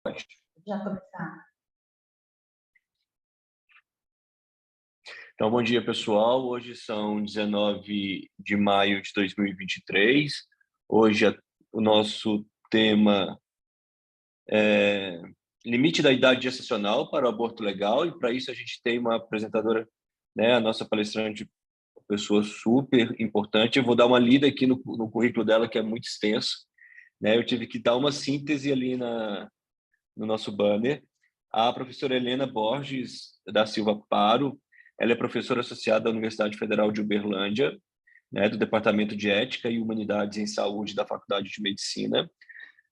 Pode. Já começar. Então, bom dia, pessoal. Hoje são 19 de maio de 2023. Hoje o nosso tema é limite da idade gestacional para o aborto legal, e para isso a gente tem uma apresentadora, né, a nossa palestrante, uma pessoa super importante. Eu vou dar uma lida aqui no currículo dela, que é muito extenso, né? Eu tive que dar uma síntese ali no nosso banner. A professora Helena Borges da Silva Paro, ela é professora associada da Universidade Federal de Uberlândia, né, do Departamento de Ética e Humanidades em Saúde da Faculdade de Medicina,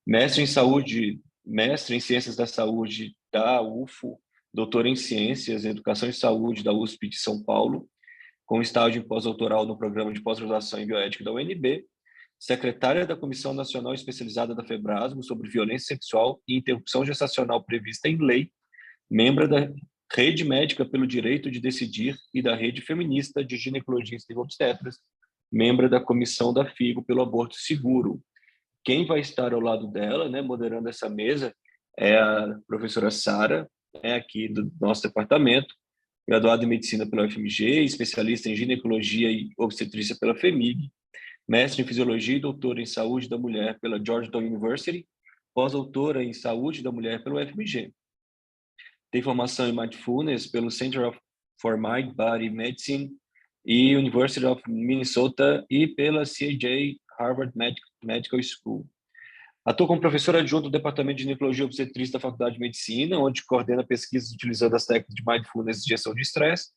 mestre em Saúde, mestre em Ciências da Saúde da UFO, doutora em Ciências e Educação em Saúde da USP de São Paulo, com estágio em pós-doutoral no Programa de Pós-Graduação em Bioética da UNB, secretária da Comissão Nacional Especializada da FEBRASMO sobre Violência Sexual e Interrupção Gestacional prevista em lei, membro da Rede Médica pelo Direito de Decidir e da Rede Feminista de Ginecologistas e Obstetras, membro da Comissão da FIGO pelo Aborto Seguro. Quem vai estar ao lado dela, né, moderando essa mesa, é a professora Sara, aqui do nosso departamento, graduada em Medicina pela UFMG, especialista em Ginecologia e Obstetrícia pela FEMIG, mestre em Fisiologia e doutora em Saúde da Mulher pela Georgetown University, pós-doutora em Saúde da Mulher pelo UFMG. Tem formação em Mindfulness pelo Center for Mind Body Medicine e University of Minnesota e pela CJ Harvard Medical School. Atua como professora adjunta do Departamento de Ginecologia e Obstetrícia da Faculdade de Medicina, onde coordena pesquisas utilizando as técnicas de Mindfulness e gestão de estresse,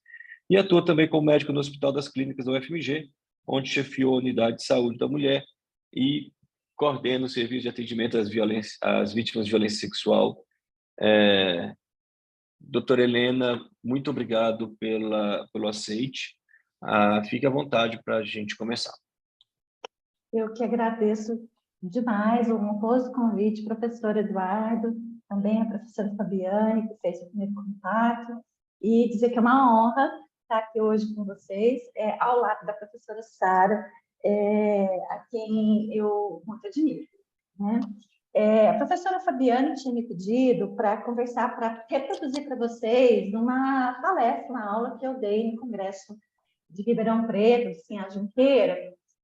e atua também como médico no Hospital das Clínicas da UFMG, onde chefiou a unidade de saúde da mulher e coordena o serviço de atendimento às vítimas de violência sexual. Doutora Helena, muito obrigado pelo aceite. Fique à vontade para a gente começar. Eu que agradeço demais o honroso convite, professor Eduardo, também a professora Fabiane, que fez o primeiro contato, e dizer que é uma honra estar aqui hoje com vocês, ao lado da professora Sara, a quem eu muito admiro, né? A professora Fabiane tinha me pedido para conversar, para reproduzir para vocês uma palestra, uma aula que eu dei no Congresso de Ribeirão Preto, assim, a Junqueira,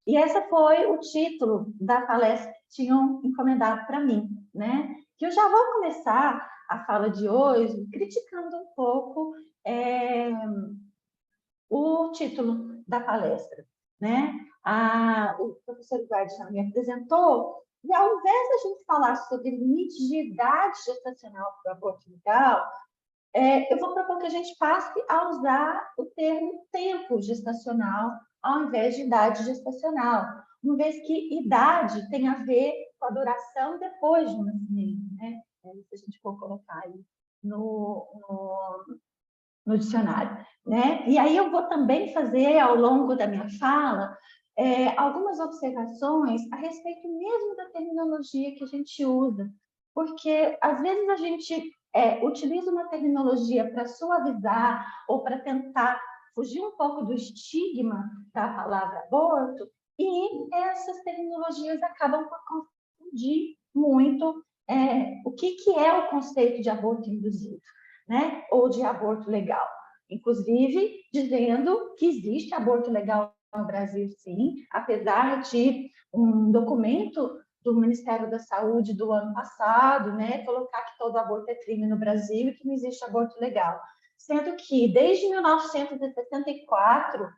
e esse foi o título da palestra que tinham encomendado para mim, né? Que eu já vou começar a fala de hoje criticando um pouco o título da palestra, né? O professor Eduardo já me apresentou, e ao invés da gente falar sobre limites de idade gestacional para o aborto legal, eu vou propor que a gente passe a usar o termo tempo gestacional ao invés de idade gestacional, uma vez que idade tem a ver com a duração depois do nascimento, né? Se a gente for colocar aí no dicionário, né? E aí eu vou também fazer, ao longo da minha fala, algumas observações a respeito mesmo da terminologia que a gente usa, porque às vezes a gente utiliza uma terminologia para suavizar ou para tentar fugir um pouco do estigma da palavra aborto, e essas terminologias acabam por confundir muito o que é o conceito de aborto induzido, né? Ou de aborto legal. Inclusive, dizendo que existe aborto legal no Brasil, sim, apesar de um documento do Ministério da Saúde do ano passado, né, colocar que todo aborto é crime no Brasil e que não existe aborto legal. Sendo que, desde 1964,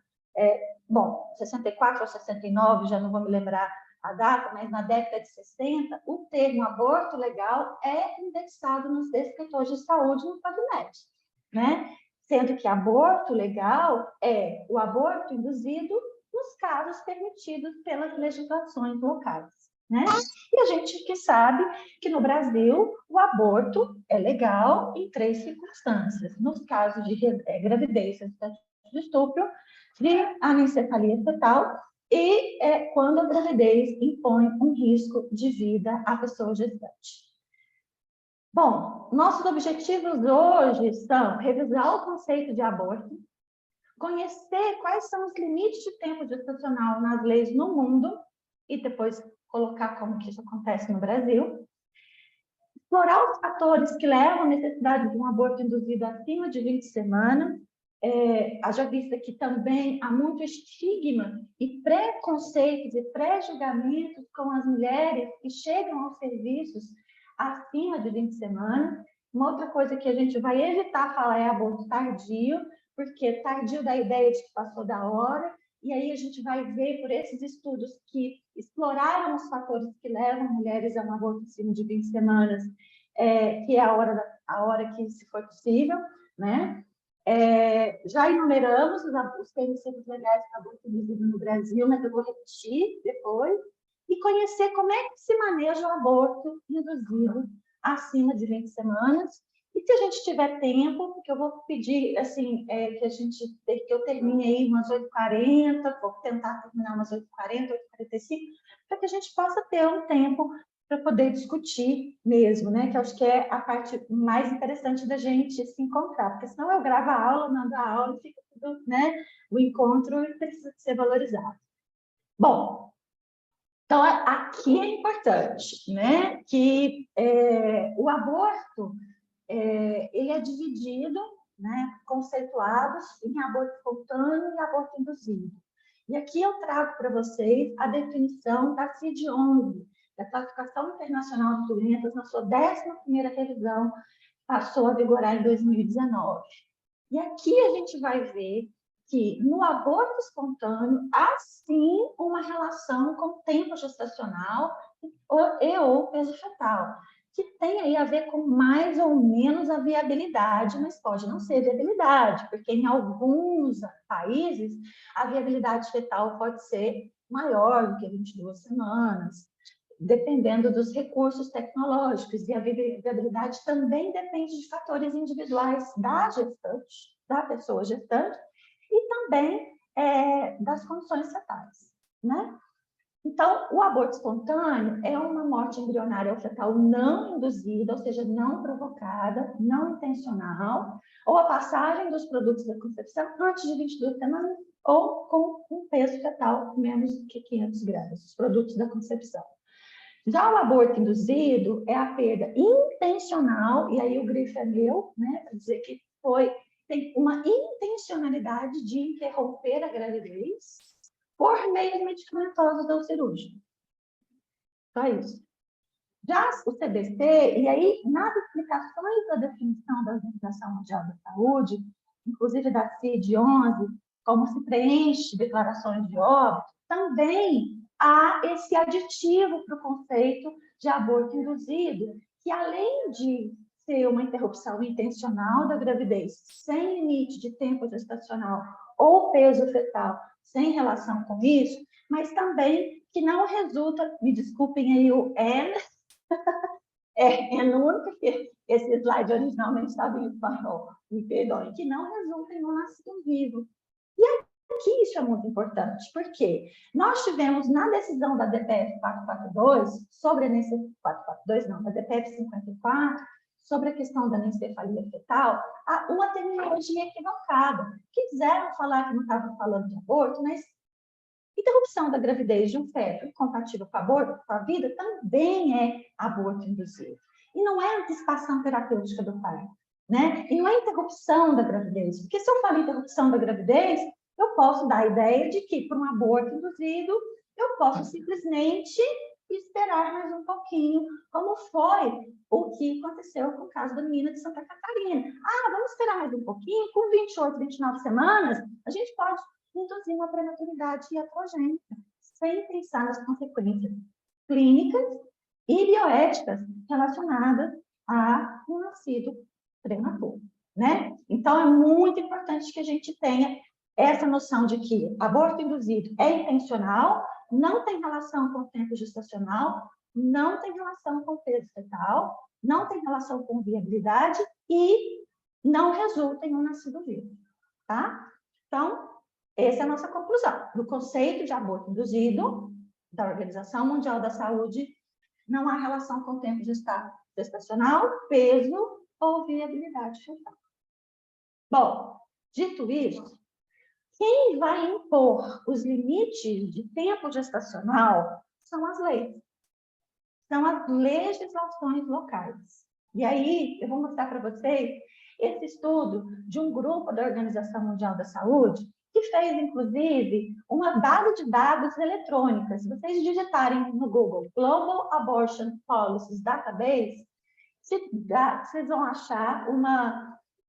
64 ou 69, já não vou me lembrar a data, mas na década de 60, o termo aborto legal é indexado nos descritores de saúde no PubMed, né? Sendo que aborto legal é o aborto induzido nos casos permitidos pelas legislações locais, né? E a gente que sabe que no Brasil o aborto é legal em 3 circunstâncias: nos casos de gravidez, de estupro, de anencefalia fetal e quando a gravidez impõe um risco de vida à pessoa gestante. Bom, nossos objetivos hoje são revisar o conceito de aborto, conhecer quais são os limites de tempo gestacional nas leis no mundo e depois colocar como que isso acontece no Brasil, Explorar os fatores que levam à necessidade de um aborto induzido acima de 20 semanas. Haja vista que também há muito estigma e preconceitos e pré-julgamentos com as mulheres que chegam aos serviços acima de 20 semanas. Uma outra coisa que a gente vai evitar falar é aborto tardio, porque tardio dá a ideia de que passou da hora, e aí a gente vai ver por esses estudos que exploraram os fatores que levam mulheres a um aborto acima de 20 semanas, que é a hora que se for possível, né? Já enumeramos os princípios legais para aborto induzido no Brasil, mas eu vou repetir depois, e conhecer como é que se maneja o aborto induzido acima de 20 semanas. E se a gente tiver tempo, porque eu vou pedir assim, que eu termine aí umas 8h40, vou tentar terminar umas 8h40, 8h45, para que a gente possa ter um tempo para poder discutir mesmo, né? Que eu acho que é a parte mais interessante da gente se encontrar, porque senão eu gravo a aula, mando a aula e fica tudo, né? O encontro precisa ser valorizado. Bom, então aqui é importante, né? Que o aborto ele é dividido, né? Conceituados em aborto espontâneo e aborto induzido. E aqui eu trago para vocês a definição da CID-11, da Classificação Internacional de Doenças, na sua 11ª revisão, passou a vigorar em 2019. E aqui a gente vai ver que no aborto espontâneo há sim uma relação com o tempo gestacional ou peso fetal, que tem aí a ver com mais ou menos a viabilidade, mas pode não ser viabilidade, porque em alguns países a viabilidade fetal pode ser maior do que 22 semanas, dependendo dos recursos tecnológicos, e a viabilidade também depende de fatores individuais da gestante, da pessoa gestante, e também das condições fetais, né? Então, o aborto espontâneo é uma morte embrionária ou fetal não induzida, ou seja, não provocada, não intencional, ou a passagem dos produtos da concepção antes de 22 semanas, ou com um peso fetal menos que 500 gramas, os produtos da concepção. Já o aborto induzido é a perda intencional, e aí o grifo é meu, né, para dizer que tem uma intencionalidade de interromper a gravidez por meios medicamentosos ou cirúrgicos. Só isso. Já o CDC, e aí nas explicações da definição da Organização Mundial da Saúde, inclusive da CID-11, como se preenche declarações de óbito, também há esse aditivo para o conceito de aborto induzido, que além de ser uma interrupção intencional da gravidez, sem limite de tempo gestacional ou peso fetal, sem relação com isso, mas também que não resulta, me desculpem aí o N, N1, porque esse slide originalmente estava em espanhol, me perdoem, que não resulta em um nascido vivo. E aqui isso é muito importante, porque nós tivemos na decisão da DPF 442, sobre a 442 não, da DPF 54, sobre a questão da anencefalia fetal, uma terminologia equivocada. Quiseram falar que não estavam falando de aborto, mas interrupção da gravidez de um feto incompatível com aborto, com a vida, também é aborto induzido. E não é antecipação terapêutica do pai, né? E não é interrupção da gravidez. Porque se eu falo interrupção da gravidez, eu posso dar a ideia de que, por um aborto induzido, eu posso simplesmente esperar mais um pouquinho, como foi o que aconteceu com o caso da menina de Santa Catarina. Vamos esperar mais um pouquinho, com 28, 29 semanas, a gente pode induzir uma prematuridade iatrogênica, sem pensar nas consequências clínicas e bioéticas relacionadas a um nascido prematuro, né? Então, é muito importante que a gente tenha essa noção de que aborto induzido é intencional, não tem relação com o tempo gestacional, não tem relação com o peso fetal, não tem relação com viabilidade e não resulta em um nascido vivo, tá? Então, essa é a nossa conclusão. No conceito de aborto induzido, da Organização Mundial da Saúde, não há relação com o tempo gestacional, peso ou viabilidade fetal. Bom, dito isso, quem vai impor os limites de tempo gestacional são as leis. são as legislações locais. E aí, eu vou mostrar para vocês esse estudo de um grupo da Organização Mundial da Saúde, que fez, inclusive, uma base de dados eletrônica. Se vocês digitarem no Google Global Abortion Policies Database, vocês vão achar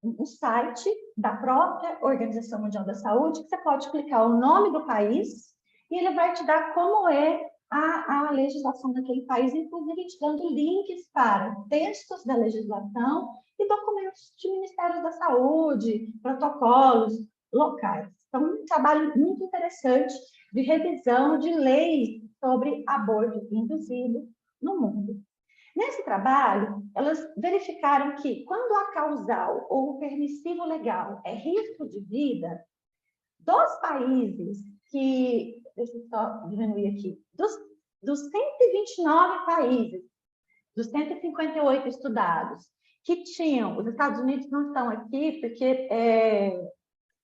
um site da própria Organização Mundial da Saúde, que você pode clicar o nome do país e ele vai te dar como é a legislação daquele país, inclusive te dando links para textos da legislação e documentos de Ministérios da Saúde, protocolos locais. Então, um trabalho muito interessante de revisão de leis sobre aborto induzido no mundo. Nesse trabalho, elas verificaram que, quando a causal ou o permissivo legal é risco de vida, dos países que, deixa eu só diminuir aqui, dos 129 países, dos 158 estudados, que tinham, os Estados Unidos não estão aqui, porque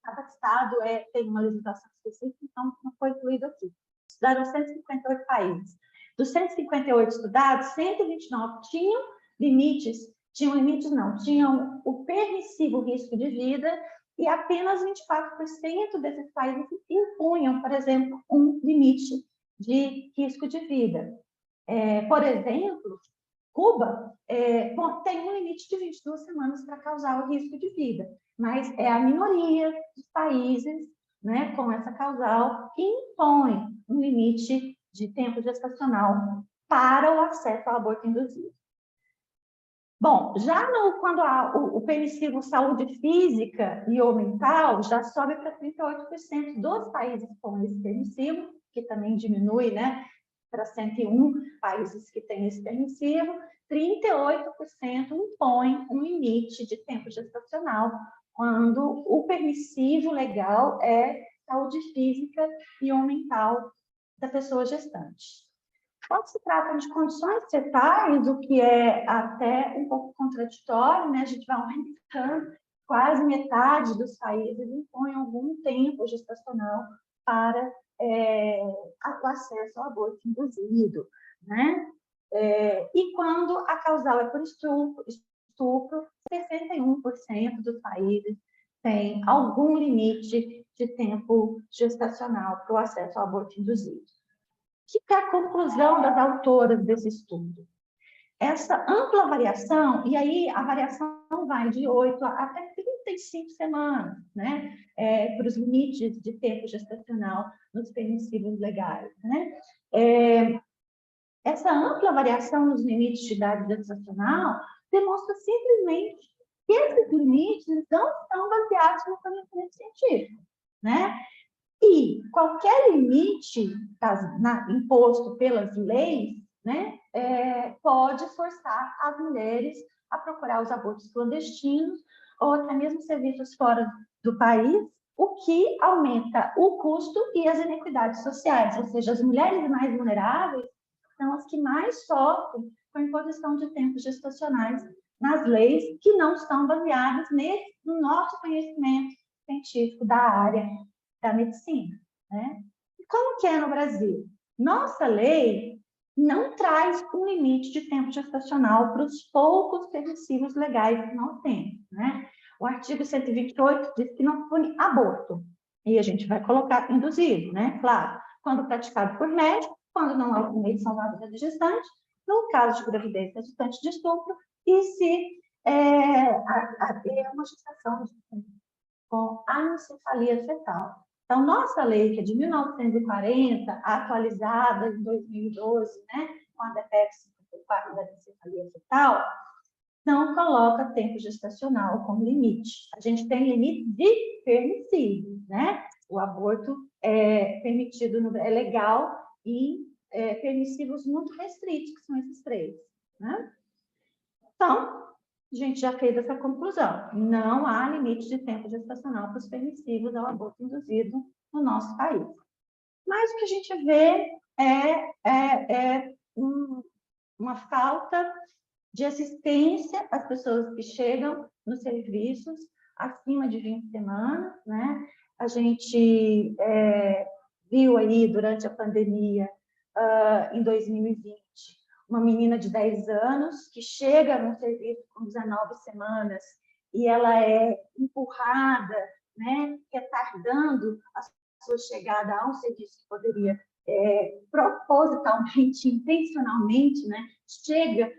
cada estado tem uma legislação específica, então não foi incluído aqui. Estudaram 158 países. Dos 158 estudados, 129 tinham tinham o permissivo risco de vida e apenas 24% desses países impunham, por exemplo, um limite de risco de vida. Por exemplo, Cuba tem um limite de 22 semanas para causar o risco de vida, mas é a minoria dos países, né, com essa causal que impõe um limite de tempo gestacional para o acesso ao aborto induzido. Bom, já quando o permissivo saúde física e ou mental, já sobe para 38% dos países com esse permissivo, que também diminui, né, para 101 países que têm esse permissivo, 38% impõem um limite de tempo gestacional, quando o permissivo legal é saúde física e ou mental da pessoa gestante. Quando se trata de condições fetais, o que é até um pouco contraditório, né? A gente vai aumentando, quase metade dos países impõe algum tempo gestacional para o acesso ao aborto induzido, né? E quando a causal é por estupro, 61% dos países tem algum limite de tempo gestacional para o acesso ao aborto induzido. Que é a conclusão das autoras desse estudo? Essa ampla variação, e aí a variação vai de 8 até 35 semanas, né? Para os limites de tempo gestacional nos permissivos legais, né? Essa ampla variação nos limites de idade gestacional demonstra simplesmente que esses limites não estão baseados no conhecimento científico, né? E qualquer limite imposto pelas leis, né, pode forçar as mulheres a procurar os abortos clandestinos ou até mesmo serviços fora do país, o que aumenta o custo e as inequidades sociais, ou seja, as mulheres mais vulneráveis são as que mais sofrem com a imposição de tempos gestacionais nas leis que não estão baseadas no nosso conhecimento científico da área da medicina, né? E como que é no Brasil? Nossa lei não traz um limite de tempo gestacional para os poucos permissivos legais que nós temos, né? O artigo 128 diz que não pune aborto, e a gente vai colocar induzido, né? Claro, quando praticado por médico, quando não há um meio de salvar a vida da gestante, no caso de gravidez resultante de estupro, e se haver uma gestação com anencefalia fetal. Então, nossa lei, que é de 1940, atualizada em 2012, né, com a DPEC 54 da anencefalia fetal, não coloca tempo gestacional como limite. A gente tem limite de permissivo, né? O aborto é permitido, é legal, e permissivos muito restritos, que são esses três, né? Então, a gente já fez essa conclusão. Não há limite de tempo gestacional para os permissivos ao aborto induzido no nosso país. Mas o que a gente vê é uma falta de assistência às pessoas que chegam nos serviços acima de 20 semanas, né? A gente viu aí, durante a pandemia, em 2020, uma menina de 10 anos que chega no serviço com 19 semanas e ela é empurrada, né, retardando a sua chegada a um serviço que poderia propositalmente, intencionalmente, né, chega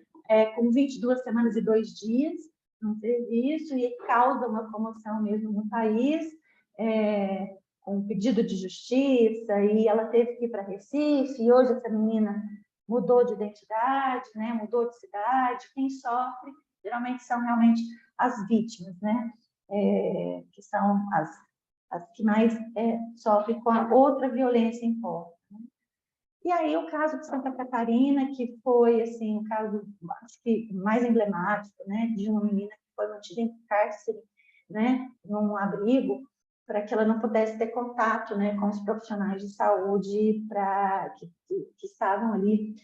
com 22 semanas e 2 dias no serviço e causa uma comoção mesmo no país, com um pedido de justiça, e ela teve que ir para Recife, e hoje essa menina mudou de identidade, né, mudou de cidade. Quem sofre geralmente são realmente as vítimas, né, que são as que mais sofrem com a outra violência imposta. E aí o caso de Santa Catarina, que foi assim, o caso acho que mais emblemático, né, de uma menina que foi mantida em cárcere, né, num abrigo, para que ela não pudesse ter contato, né, com os profissionais de saúde que estavam ali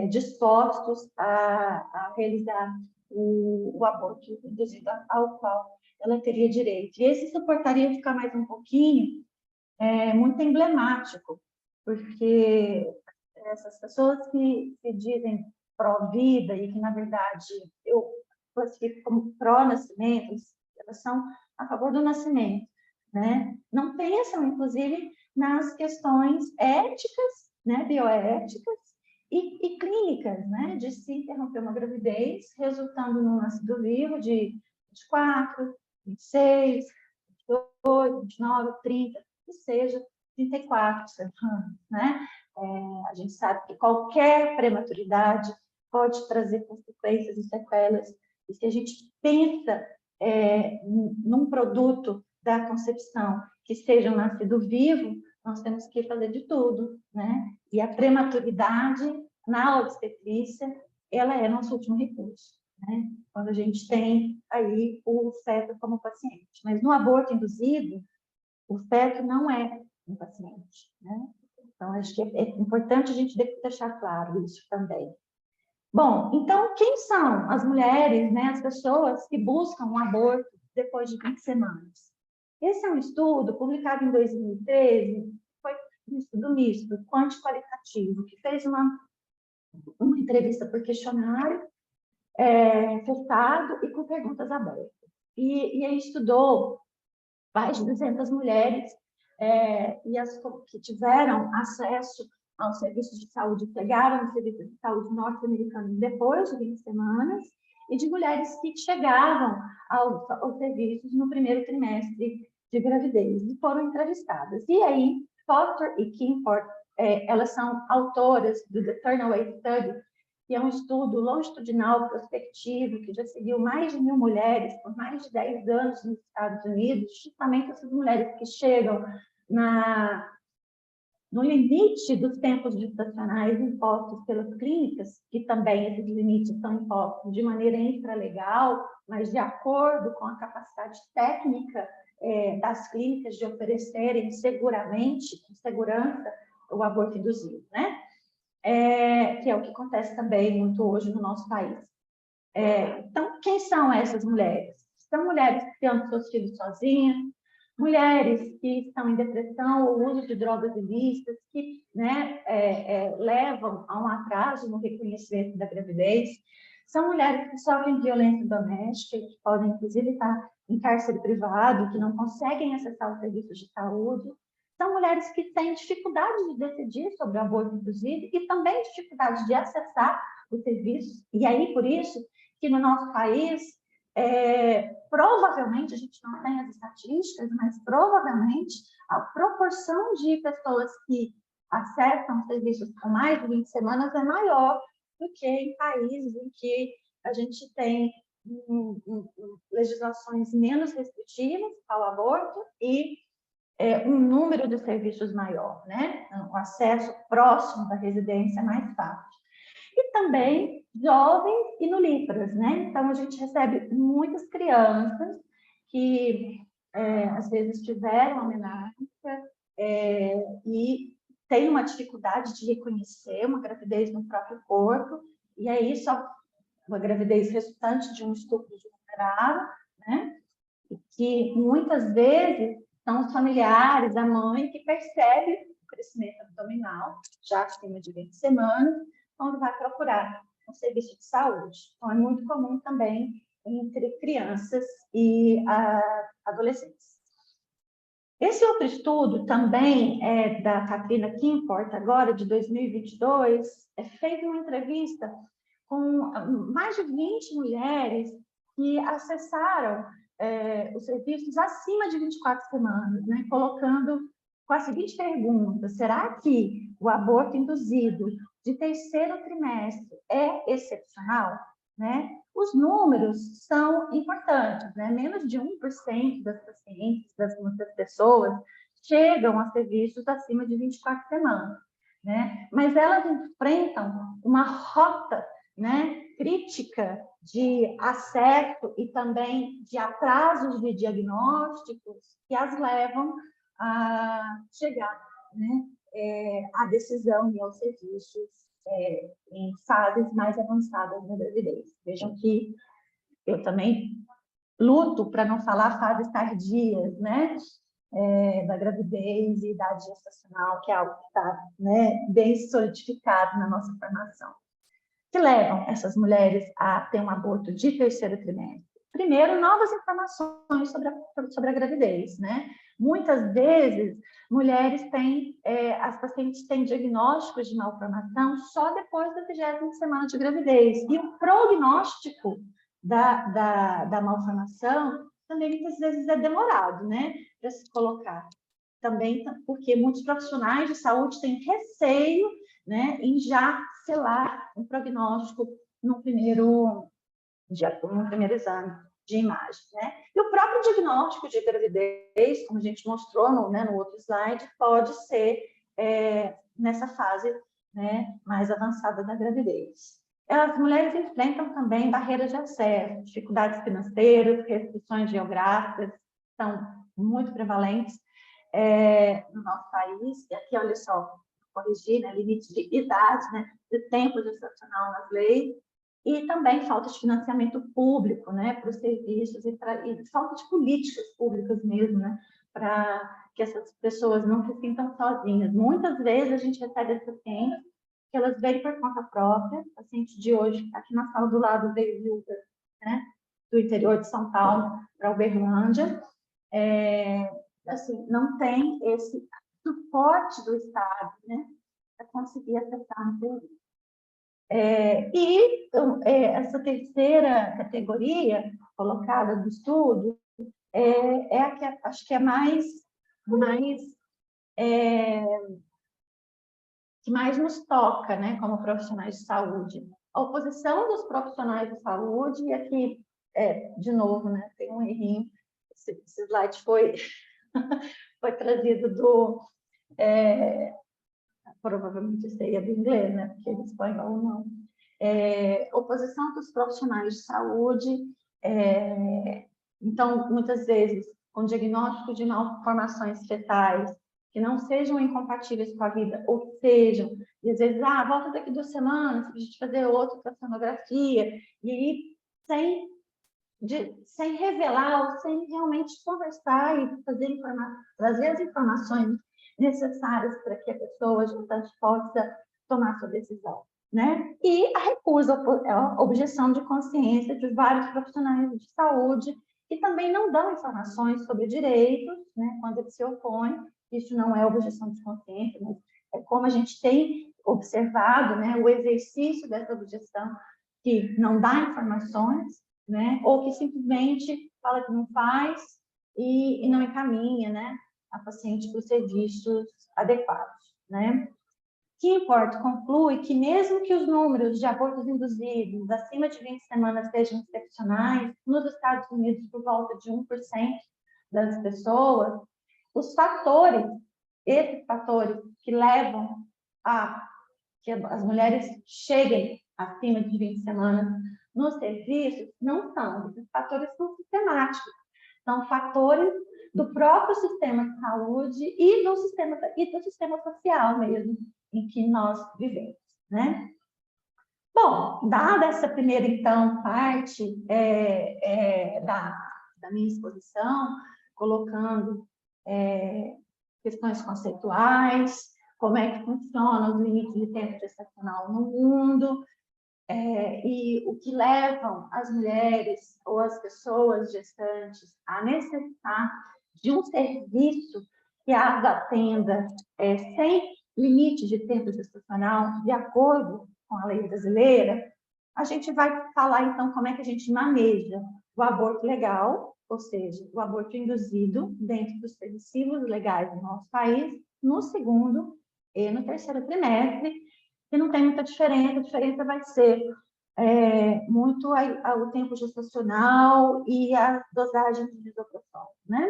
dispostos a realizar o aborto induzido ao qual ela teria direito. E esse suportaria ficar mais um pouquinho, muito emblemático, porque essas pessoas que se dizem pró-vida e que, na verdade, eu classifico como pró-nascimento, elas são a favor do nascimento, né? Não pensam, inclusive, nas questões éticas, né, bioéticas e clínicas, né, de se interromper uma gravidez, resultando num nascido vivo de 24, 26, 28, 29, 30, que seja 34 semanas, né? A gente sabe que qualquer prematuridade pode trazer consequências e sequelas, e se a gente pensa num produto da concepção que seja um nascido vivo, nós temos que fazer de tudo, né? E a prematuridade na obstetrícia, ela é nosso último recurso, né? Quando a gente tem aí o feto como paciente. Mas no aborto induzido, o feto não é um paciente, né? Então, acho que é importante a gente deixar claro isso também. Bom, então, quem são as mulheres, né, as pessoas que buscam um aborto depois de 20 semanas? Esse é um estudo publicado em 2013, foi um estudo misto, quanti-qualitativo, que fez uma entrevista por questionário fechado e com perguntas abertas. E aí estudou mais de 200 mulheres e as que tiveram acesso ao serviço de saúde, pegaram no serviço de saúde norte-americano depois de 20 semanas, e de mulheres que chegavam aos serviços no primeiro trimestre de gravidez e foram entrevistadas. E aí, Foster e Kimford, elas são autoras do The Turnaway Study, que é um estudo longitudinal prospectivo que já seguiu mais de 1.000 mulheres por mais de 10 anos nos Estados Unidos, justamente essas mulheres que chegam no limite dos tempos gestacionais impostos pelas clínicas, que também esses limites são impostos de maneira infralegal, mas de acordo com a capacidade técnica das clínicas de oferecerem seguramente, com segurança, o aborto induzido, né? Que é o que acontece também muito hoje no nosso país. Então, quem são essas mulheres? São mulheres que criam seus filhos sozinhas, mulheres que estão em depressão ou uso de drogas ilícitas, que, né, levam a um atraso no reconhecimento da gravidez. São mulheres que sofrem violência doméstica, que podem, inclusive, estar em cárcere privado, que não conseguem acessar os serviços de saúde. São mulheres que têm dificuldade de decidir sobre o aborto induzido e também dificuldade de acessar os serviços. E aí, por isso, que no nosso país, provavelmente, a gente não tem as estatísticas, mas provavelmente a proporção de pessoas que acessam serviços com mais de 20 semanas é maior do que em países em que a gente tem legislações menos restritivas ao aborto e um número de serviços maior, né? O acesso próximo da residência é mais fácil. E também jovens e nulíparas, né? Então, a gente recebe muitas crianças que, às vezes, tiveram amenorreia e têm uma dificuldade de reconhecer uma gravidez no próprio corpo, e aí só uma gravidez resultante de um estupro vulnerável, né? E que, muitas vezes, são os familiares, a mãe, que percebe o crescimento abdominal, já acima de 20 semanas, quando vai procurar o serviço de saúde. Então, é muito comum também entre crianças e adolescentes. Esse outro estudo também é da Katrina Kimport, agora de 2022, é feita uma entrevista com mais de 20 mulheres que acessaram os serviços acima de 24 semanas, né? Colocando com a seguinte pergunta: será que o aborto induzido de terceiro trimestre é excepcional? Né? Os números são importantes, né? Menos de 1% das pacientes, das pessoas, chegam a serviços acima de 24 semanas, né? Mas elas enfrentam uma rota, né, crítica de acesso e também de atrasos de diagnósticos que as levam a chegar, né, à decisão e aos serviços em fases mais avançadas da gravidez. Vejam que eu também luto para não falar fases tardias, né, da gravidez e idade gestacional, que é algo que está, né, bem solidificado na nossa formação, que levam essas mulheres a ter um aborto de terceiro trimestre. Primeiro, novas informações sobre a gravidez, né? Muitas vezes, mulheres têm, as pacientes têm diagnósticos de malformação só depois da 30ª semana de gravidez. E o prognóstico da malformação também muitas vezes é demorado, né? Para se colocar. Também porque muitos profissionais de saúde têm receio, né, em já selar um prognóstico no primeiro exame de imagem, né? E o próprio diagnóstico de gravidez, como a gente mostrou no outro slide, pode ser nessa fase, né, mais avançada da gravidez. As mulheres enfrentam também barreiras de acesso, dificuldades financeiras, restrições geográficas, são muito prevalentes no nosso país. E aqui, olha só, corrigir, né, limite de idade, né, de tempo gestacional nas leis, e também falta de financiamento público, né, para os serviços e falta de políticas públicas mesmo, né, para que essas pessoas não se sintam sozinhas. Muitas vezes a gente recebe as pacientes que elas vêm por conta própria. A paciente de hoje, aqui na sala do lado, veio viúva, né, do interior de São Paulo para Uberlândia. Assim, não tem esse suporte do Estado, né, para conseguir acessar um serviço. Essa terceira categoria colocada do estudo é a que acho que é que mais nos toca, né, como profissionais de saúde. A oposição dos profissionais de saúde, e aqui, de novo, né, tem um errinho, esse slide foi trazido provavelmente seria do inglês, né, porque do espanhol não. Oposição dos profissionais de saúde, então, muitas vezes, com diagnóstico de malformações fetais, que não sejam incompatíveis com a vida, ou sejam, e às vezes, volta daqui 2 semanas, para a gente fazer outra ultrassonografia, e aí, sem revelar, ou sem realmente conversar e trazer as informações necessárias para que a pessoa possa tomar sua decisão, né? E a recusa, a objeção de consciência de vários profissionais de saúde que também não dão informações sobre direitos, né, quando eles se opõem. Isso não é objeção de consciência, mas é como a gente tem observado, né, o exercício dessa objeção, que não dá informações, né, ou que simplesmente fala que não faz e não encaminha, né, a paciente para os serviços adequados, né? Kimport conclui que mesmo que os números de abortos induzidos acima de 20 semanas sejam excepcionais, nos Estados Unidos por volta de 1% das pessoas, esses fatores que levam a que as mulheres cheguem acima de 20 semanas nos serviços, não são. Esses fatores são sistemáticos. São fatores do próprio sistema de saúde e do sistema social mesmo, em que nós vivemos, né? Bom, dada essa primeira, então, parte da minha exposição, colocando questões conceituais, como é que funciona os limites de tempo gestacional no mundo, e o que levam as mulheres ou as pessoas gestantes a necessitar de um serviço que as atenda sem limite de tempo gestacional, de acordo com a lei brasileira, a gente vai falar, então, como é que a gente maneja o aborto legal, ou seja, o aborto induzido dentro dos permissivos legais do nosso país, no segundo e no terceiro trimestre, e não tem muita diferença, a diferença vai ser muito o tempo gestacional e a dosagem de misoprostol, né?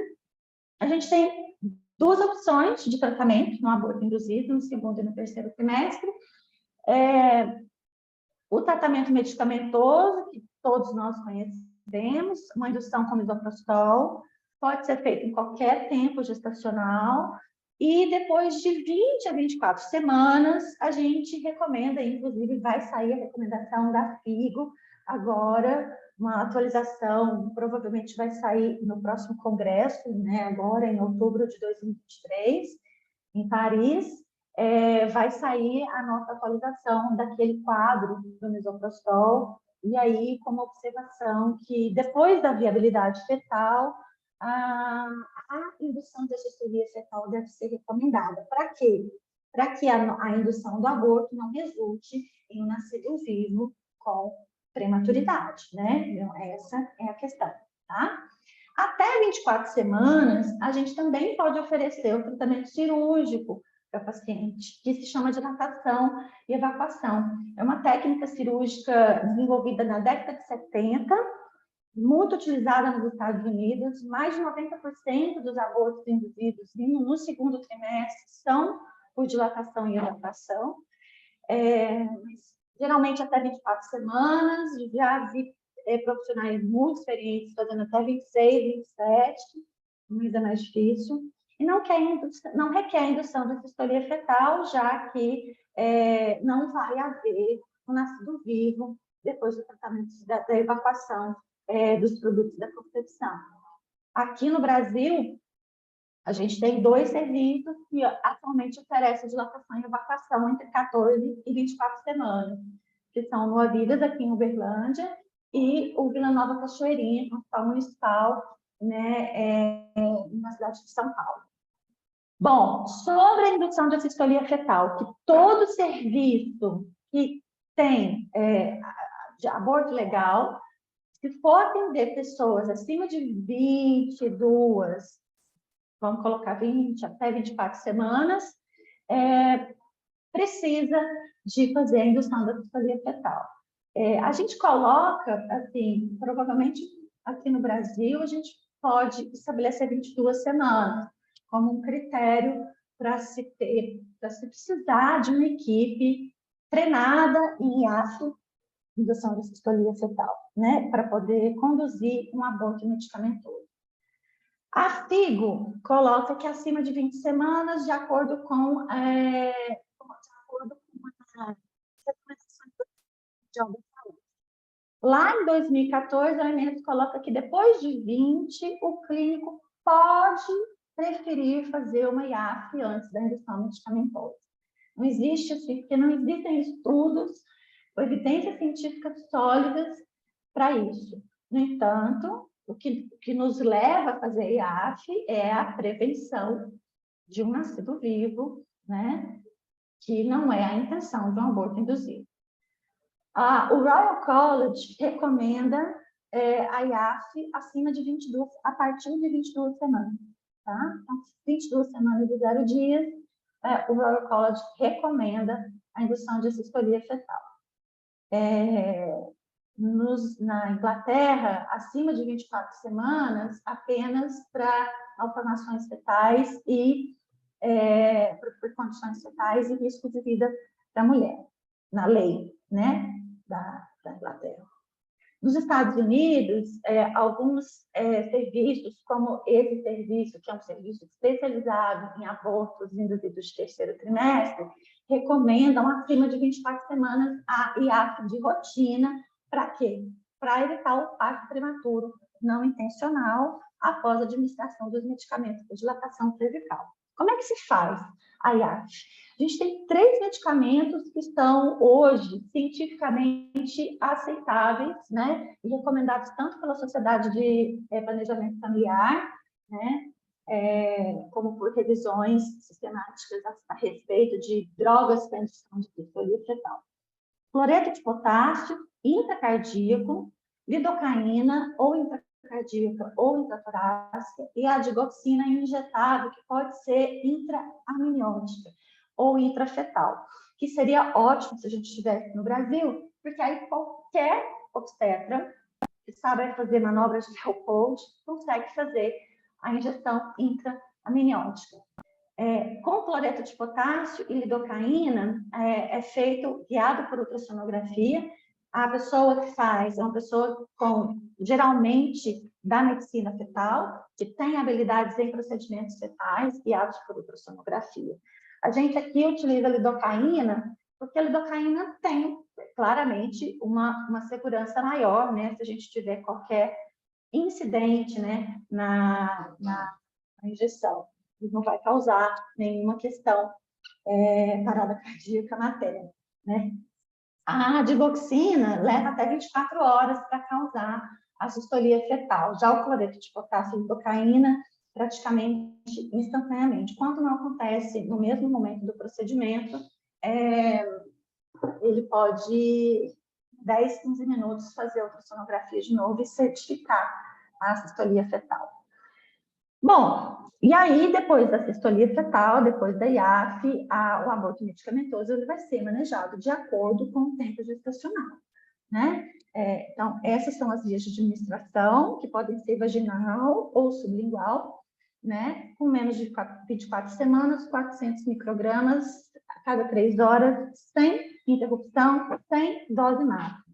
A gente tem duas opções de tratamento no aborto induzido, no segundo e no terceiro trimestre. O tratamento medicamentoso, que todos nós conhecemos, uma indução com misoprostol, pode ser feito em qualquer tempo gestacional, e depois de 20 a 24 semanas, a gente recomenda, inclusive vai sair a recomendação da FIGO agora, uma atualização, provavelmente vai sair no próximo congresso, né, agora em outubro de 2023, em Paris, vai sair a nossa atualização daquele quadro do misoprostol, e aí com uma observação que depois da viabilidade fetal, a indução da gestoria fetal deve ser recomendada. Para quê? Para que a indução do aborto não resulte em um nascido vivo com prematuridade, né? Então, essa é a questão, tá? Até 24 semanas, a gente também pode oferecer o tratamento cirúrgico para a paciente, que se chama dilatação e evacuação. É uma técnica cirúrgica desenvolvida na década de 70, muito utilizada nos Estados Unidos. Mais de 90% dos abortos induzidos no segundo trimestre são por dilatação e evacuação. Geralmente até 24 semanas, já vi profissionais muito experientes fazendo até 26, 27, mas é mais difícil. E não requer indução de sistolia fetal, já que não vai haver um nascido vivo depois do tratamento da evacuação dos produtos da concepção. Aqui no Brasil, a gente tem 2 serviços que atualmente oferecem dilatação e evacuação entre 14 e 24 semanas, que são no Avidas, aqui em Uberlândia, e o Vila Nova Cachoeirinha, que é um hospital municipal, né, na cidade de São Paulo. Bom, sobre a indução de assistolia fetal, que todo serviço que tem de aborto legal, se for atender pessoas acima de 22, vamos colocar 20 até 24 semanas, precisa de fazer a indução da assistolia fetal. A gente coloca, assim, provavelmente aqui no Brasil, a gente pode estabelecer 22 semanas como um critério para se precisar de uma equipe treinada em IAF, indução de assistolia fetal, né, para poder conduzir um aborto medicamentoso. A FIGO coloca que acima de 20 semanas, de acordo com as recomendações de saúde. Lá em 2014, a OMS coloca que depois de 20, o clínico pode preferir fazer uma IAF antes da indução medicamentosa. Não existe assim, porque não existem estudos ou evidências científicas sólidas para isso. No entanto, o que nos leva a fazer IAF é a prevenção de um nascido vivo, né? Que não é a intenção de um aborto induzido. O Royal College recomenda a IAF acima de 22, a partir de 22 semanas. Tá? Então, 22 semanas e 0 dias, o Royal College recomenda a indução de assistolia fetal. Na Inglaterra, acima de 24 semanas, apenas para malformações fetais e por condições fetais e risco de vida da mulher, na lei, né, da Inglaterra. Nos Estados Unidos, alguns serviços, como esse serviço, que é um serviço especializado em abortos induzidos de terceiro trimestre, recomendam acima de 24 semanas a IAF de rotina. Para quê? Para evitar o parto prematuro não intencional após a administração dos medicamentos de dilatação cervical. Como é que se faz a IAF. A gente tem 3 medicamentos que estão hoje cientificamente aceitáveis, né, e recomendados tanto pela Sociedade de Planejamento Familiar, né, como por revisões sistemáticas a respeito de drogas para indução de distolia fetal. Cloreto de potássio, intracardíaco, lidocaína, ou intracardíaca ou intratorácica, e a digoxina injetável, que pode ser intraamniótica ou intrafetal, que seria ótimo se a gente estivesse no Brasil, porque aí qualquer obstetra que sabe fazer manobras de Helfand consegue fazer a injeção intraamniótica. Com cloreto de potássio e lidocaína, é feito guiado por ultrassonografia. A pessoa que faz é uma pessoa geralmente da medicina fetal, que tem habilidades em procedimentos fetais guiados por ultrassonografia. A gente aqui utiliza a lidocaína porque a lidocaína tem claramente uma segurança maior, né, se a gente tiver qualquer incidente, né, na injeção. Não vai causar nenhuma questão parada cardíaca materna, né? A digoxina leva até 24 horas para causar a sistolia fetal. Já o cloreto de potássio e lidocaína, praticamente instantaneamente. Quando não acontece no mesmo momento do procedimento, ele pode, 10, 15 minutos, fazer ultrassonografia de novo e certificar a sistolia fetal. Bom, e aí, depois da sistolia fetal, depois da IAF, o aborto medicamentoso ele vai ser manejado de acordo com o tempo gestacional, né? Então, essas são as vias de administração, que podem ser vaginal ou sublingual, né? Com menos de 24 semanas, 400 microgramas a cada 3 horas, sem interrupção, sem dose máxima,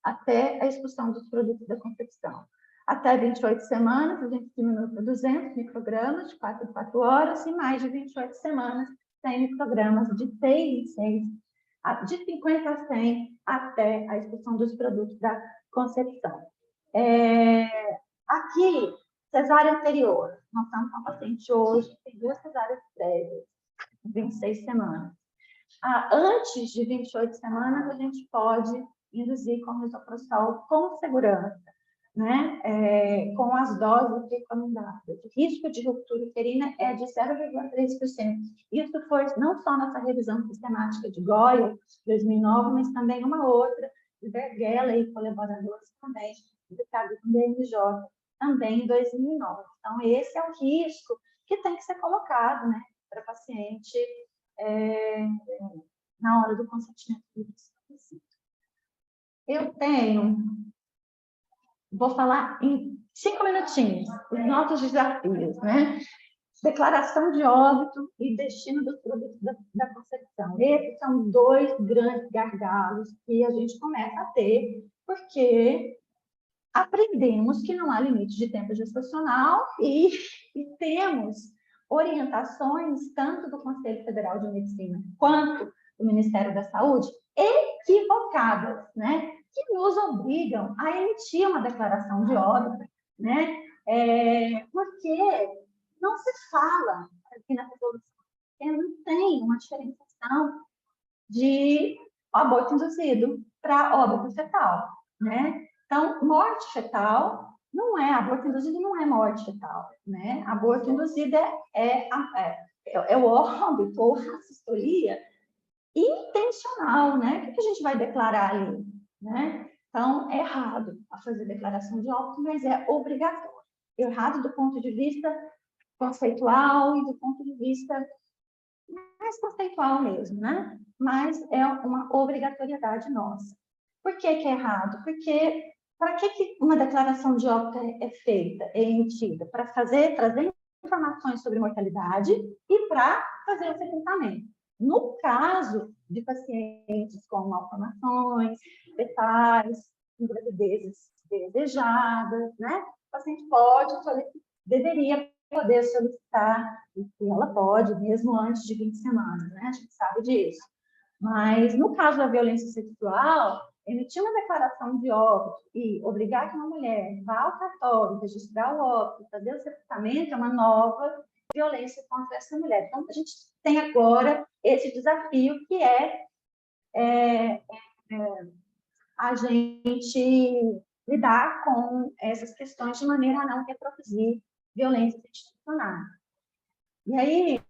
até a expulsão dos produtos da concepção. Até 28 semanas, a gente diminui para 200 microgramas, de 4 em 4 horas, e mais de 28 semanas, 100 microgramas, de 6 em 6, de 50 a 100, até a expulsão dos produtos da concepção. Aqui, cesárea anterior. Nós estamos com a paciente hoje, que tem 2 cesáreas prévias, 26 semanas. Antes de 28 semanas, a gente pode induzir com misoprostol com segurança, né? Com as doses recomendadas. O risco de ruptura uterina é de 0,3%. Isso foi não só nossa revisão sistemática de Goya, 2009, mas também uma outra, de Berghella e colaboradores também, publicada com DMJ, também em 2009. Então, esse é o risco que tem que ser colocado, né, para paciente na hora do consentimento livre. Eu vou falar em 5 minutinhos os nossos desafios, né? Declaração de óbito e destino dos produtos da concepção. Esses são 2 grandes gargalos que a gente começa a ter, porque aprendemos que não há limite de tempo gestacional e temos orientações, tanto do Conselho Federal de Medicina quanto do Ministério da Saúde, equivocadas, né? Que nos obrigam a emitir uma declaração de óbito, né? Porque não se fala aqui na resolução, não tem uma diferenciação de aborto induzido para óbito fetal, né? Então, morte fetal não é, aborto induzido não é morte fetal, né? Aborto induzido é o óbito ou a sistolia intencional, né? O que a gente vai declarar ali, né? Então, é errado a fazer declaração de óbito, mas é obrigatório. Errado do ponto de vista conceitual e do ponto de vista mais conceitual mesmo, né? Mas é uma obrigatoriedade nossa. Por que é errado? Porque para que uma declaração de óbito é feita, é emitida? Para trazer informações sobre mortalidade e para fazer o sepultamento. No caso de pacientes com malformações fetais, gravidezes desejadas, né? O paciente deveria poder solicitar, e ela pode, mesmo antes de 20 semanas, né? A gente sabe disso. Mas, no caso da violência sexual, emitir uma declaração de óbito e obrigar que uma mulher vá ao cartório, registrar o óbito, fazer o sepultamento, é uma nova violência contra essa mulher. Então, a gente tem agora esse desafio que a gente lidar com essas questões de maneira a não reproduzir violências institucionais. E aí,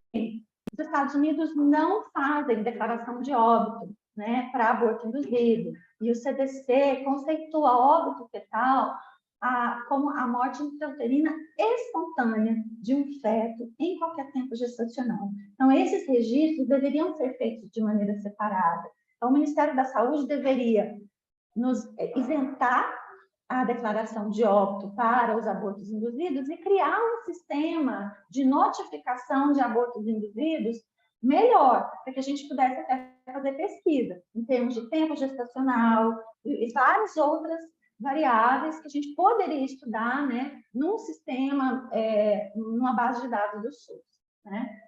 os Estados Unidos não fazem declaração de óbito, né, para aborto induzido. E o CDC conceitua óbito fetal como a morte intrauterina espontânea de um feto em qualquer tempo gestacional. Então, esses registros deveriam ser feitos de maneira separada. Então, o Ministério da Saúde deveria nos isentar a declaração de óbito para os abortos induzidos e criar um sistema de notificação de abortos induzidos melhor, para que a gente pudesse até fazer pesquisa em termos de tempo gestacional e várias outras variáveis que a gente poderia estudar, né, num sistema, numa base de dados do SUS, né?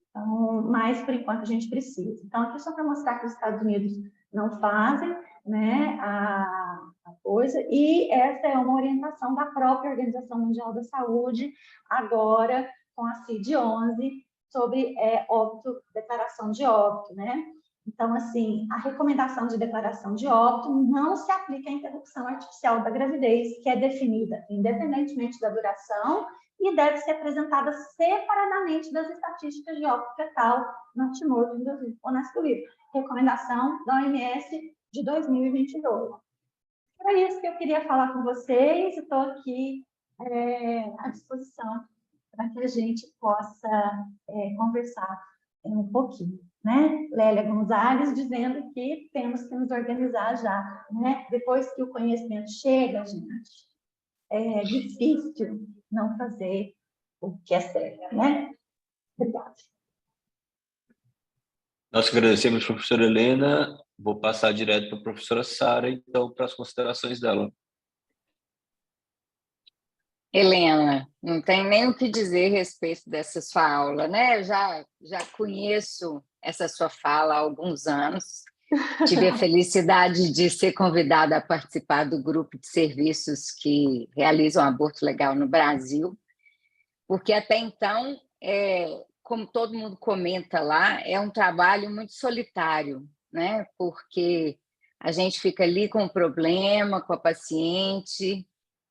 Então, mas, por enquanto, a gente precisa. Então, aqui só para mostrar que os Estados Unidos não fazem, né, a coisa, e essa é uma orientação da própria Organização Mundial da Saúde, agora com a CID-11, sobre óbito, declaração de óbito, né? Então, assim, a recomendação de declaração de óbito não se aplica à interrupção artificial da gravidez, que é definida independentemente da duração e deve ser apresentada separadamente das estatísticas de óbito fetal, natimorto, induzido ou nascido livre. Recomendação da OMS de 2022. Era isso que eu queria falar com vocês, estou aqui à disposição para que a gente possa conversar um pouquinho, né? Lélia Gonzalez dizendo que temos que nos organizar já, né? Depois que o conhecimento chega, gente, é difícil não fazer o que é certo, né? Obrigada. Nós que agradecemos, professora Helena. Vou passar direto para a professora Sara, então, para as considerações dela. Helena, não tem nem o que dizer a respeito dessa sua aula, né? Eu já conheço essa sua fala há alguns anos. Tive a felicidade de ser convidada a participar do grupo de serviços que realizam aborto legal no Brasil, porque até então, como todo mundo comenta lá, é um trabalho muito solitário, né? Porque a gente fica ali com o problema, com a paciente,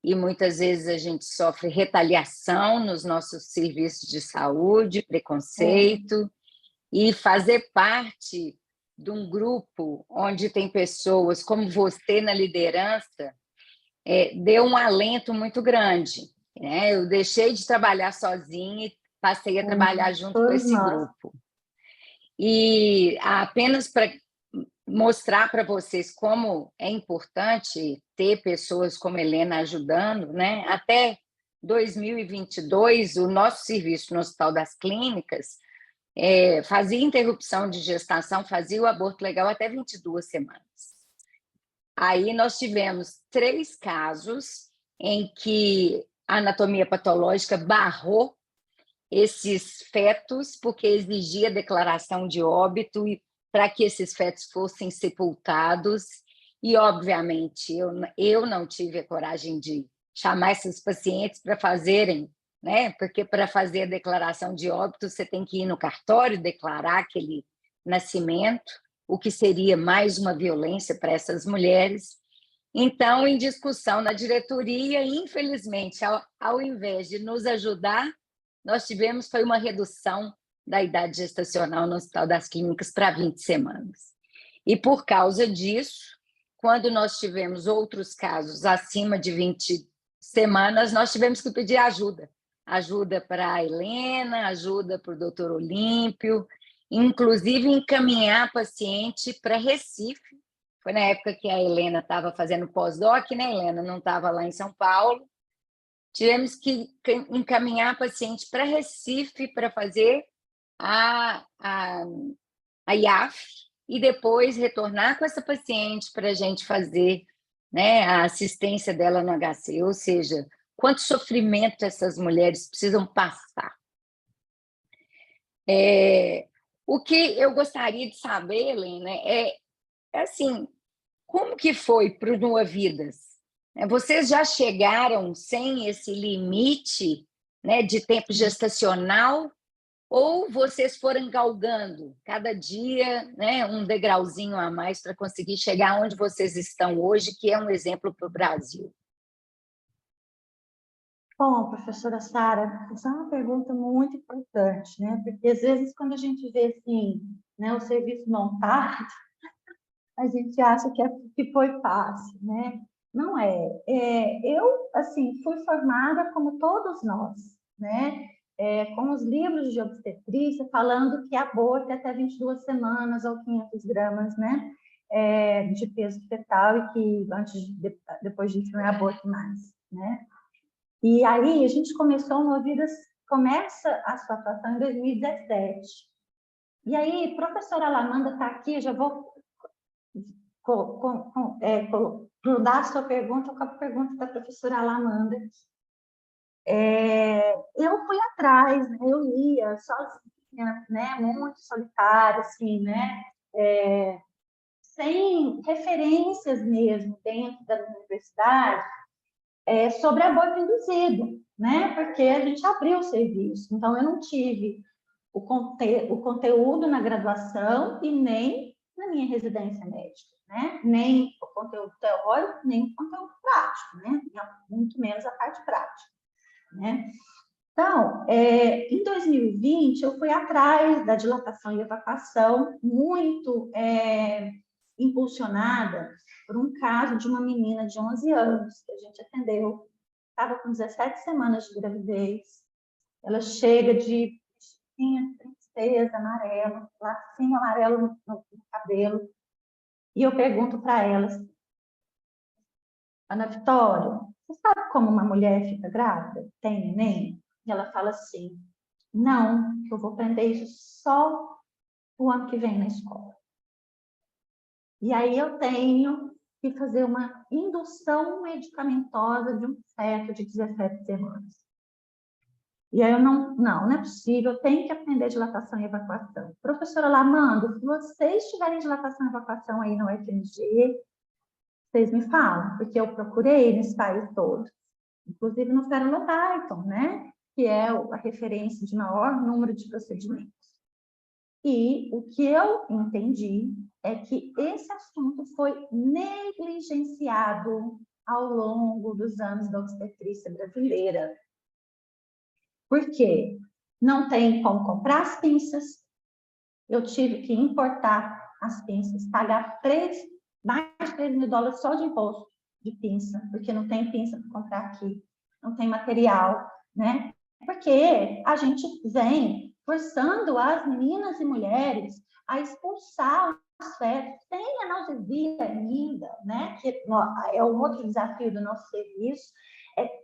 e muitas vezes a gente sofre retaliação nos nossos serviços de saúde, preconceito, e fazer parte de um grupo onde tem pessoas como você na liderança deu um alento muito grande, né? Eu deixei de trabalhar sozinha e passei a trabalhar junto com esse grupo. E apenas para mostrar para vocês como é importante ter pessoas como Helena ajudando, né? Até 2022, o nosso serviço no Hospital das Clínicas fazia interrupção de gestação, fazia o aborto legal até 22 semanas. Aí nós tivemos 3 casos em que a anatomia patológica barrou esses fetos porque exigia declaração de óbito e para que esses fetos fossem sepultados. E, obviamente, eu não tive a coragem de chamar esses pacientes para fazerem, né? Porque para fazer a declaração de óbito, você tem que ir no cartório, declarar aquele nascimento, o que seria mais uma violência para essas mulheres. Então, em discussão na diretoria, infelizmente, ao invés de nos ajudar, nós tivemos foi uma redução da idade gestacional no Hospital das Clínicas para 20 semanas. E, por causa disso, quando nós tivemos outros casos acima de 20 semanas, nós tivemos que pedir ajuda. Ajuda para a Helena, ajuda para o doutor Olímpio, inclusive encaminhar a paciente para Recife. Foi na época que a Helena estava fazendo pós-doc, né, Helena? Não estava lá em São Paulo. Tivemos que encaminhar a paciente para Recife para fazer a IAF e depois retornar com essa paciente para a gente fazer, né, a assistência dela no HC, ou seja, quanto sofrimento essas mulheres precisam passar. O que eu gostaria de saber, Helena, assim, como que foi para o Nua Vidas? Vocês já chegaram sem esse limite, né, de tempo gestacional, ou vocês foram galgando cada dia, né, um degrauzinho a mais para conseguir chegar onde vocês estão hoje, que é um exemplo para o Brasil? Bom, professora Sara, essa é uma pergunta muito importante, né? Porque às vezes quando a gente vê assim, né, o serviço montado, a gente acha que foi fácil, né? Não é. Eu, assim, fui formada como todos nós, né? Com os livros de obstetrícia falando que aborto é até 22 semanas ou 500 gramas, né? De peso fetal e que depois disso não é aborto mais, né? E aí a gente começa a sua atuação em 2017. E aí, professora Alamanda está aqui, já vou grudar a sua pergunta com a pergunta da professora Alamanda. Eu fui atrás, né? Eu ia sozinha, né? Muito solitária, assim, né? Sem referências mesmo dentro da universidade sobre aborto induzido, né? Porque a gente abriu o serviço, então eu não tive o conteúdo na graduação e nem na minha residência médica, né? Nem o conteúdo teórico, nem o conteúdo prático, né? Muito menos a parte prática, né? Então, em 2020, eu fui atrás da dilatação e evacuação, muito impulsionada por um caso de uma menina de 11 anos, que a gente atendeu, estava com 17 semanas de gravidez, ela chega de tristeza, amarelo, lacinho amarelo no cabelo, e eu pergunto para ela, Ana Vitória, você sabe como uma mulher fica grávida? Tem neném? E ela fala assim, não, eu vou aprender isso só o ano que vem na escola. E aí eu tenho que fazer uma indução medicamentosa de um feto de 17 semanas. E aí eu não é possível, eu tenho que aprender dilatação e evacuação. Professora Lamando, se vocês tiverem dilatação e evacuação aí no UFMG, vocês me falam, porque eu procurei nesse país todo, inclusive no Federal Python, né? Que é a referência de maior número de procedimentos. E o que eu entendi é que esse assunto foi negligenciado ao longo dos anos da obstetrícia brasileira. Por quê? Não tem como comprar as pinças, eu tive que importar as pinças, pagar mais de $3.000 só de imposto de pinça, porque não tem pinça para comprar aqui, não tem material, né? Porque a gente vem forçando as meninas e mulheres a expulsar os fetos. Tem analgesia ainda, né? Que é um outro desafio do nosso serviço,